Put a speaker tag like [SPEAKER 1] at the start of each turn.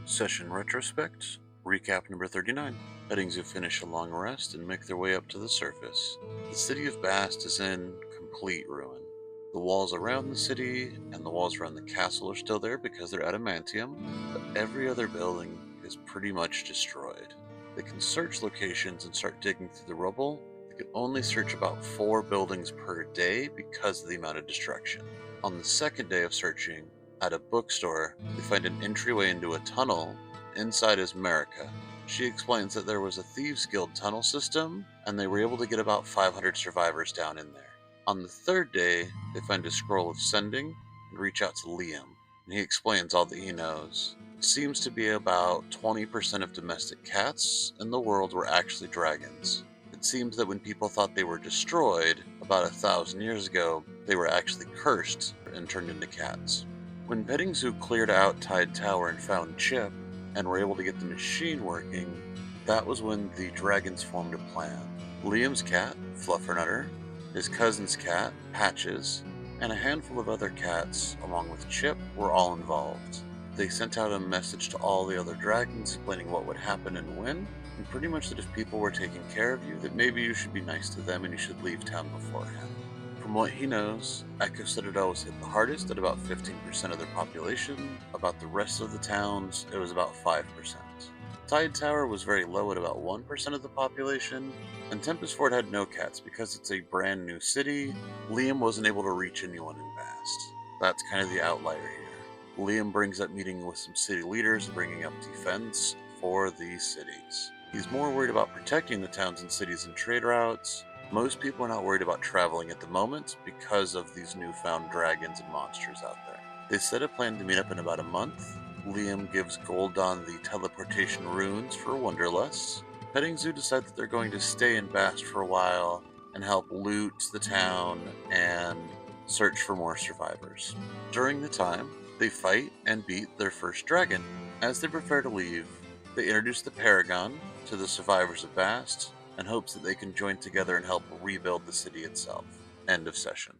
[SPEAKER 1] Session Retrospect, Recap number 39. Petting Zoo finish a long rest and make their way up to the surface. The city of Bast is in complete ruin. The walls around the city and the walls around the castle are still there because they're adamantium, but every other building is pretty much destroyed. They can search locations and start digging through the rubble. They can only search about 4 buildings per day because of the amount of destruction. On the second day of searching, at a bookstore, they find an entryway into a tunnel. Inside is America. She explains that there was a Thieves Guild tunnel system, and they were able to get about 500 survivors down in there. On the third day, they find a scroll of sending and reach out to Liam, and he explains all that he knows. It seems to be about 20% of domestic cats in the world were actually dragons. It seems that when people thought they were destroyed about 1,000 years ago, they were actually cursed and turned into cats. When Petting Zoo cleared out Tide Tower and found Chip, and were able to get the machine working, that was when the dragons formed a plan. Liam's cat, Fluffernutter, his cousin's cat, Patches, and a handful of other cats, along with Chip, were all involved. They sent out a message to all the other dragons explaining what would happen and when, and pretty much that if people were taking care of you, that maybe you should be nice to them and you should leave town beforehand. From what he knows, Echo Citadel was hit the hardest at about 15% of their population. About the rest of the towns, it was about 5%. Tide Tower was very low at about 1% of the population, and Tempest Fort had no cats because it's a brand new city. Liam wasn't able to reach anyone in Bast. That's kind of the outlier here. Liam brings up meeting with some city leaders and bringing up defense for these cities. He's more worried about protecting the towns and cities and trade routes. Most people are not worried about traveling at the moment because of these newfound dragons and monsters out there. They set a plan to meet up in about a month. Liam gives Goldon the teleportation runes for Wonderlust. Petting Zoo decide that they're going to stay in Bast for a while and help loot the town and search for more survivors. During the time, they fight and beat their first dragon. As they prepare to leave, they introduce the Paragon to the survivors of Bast and hopes that they can join together and help rebuild the city itself. End of session.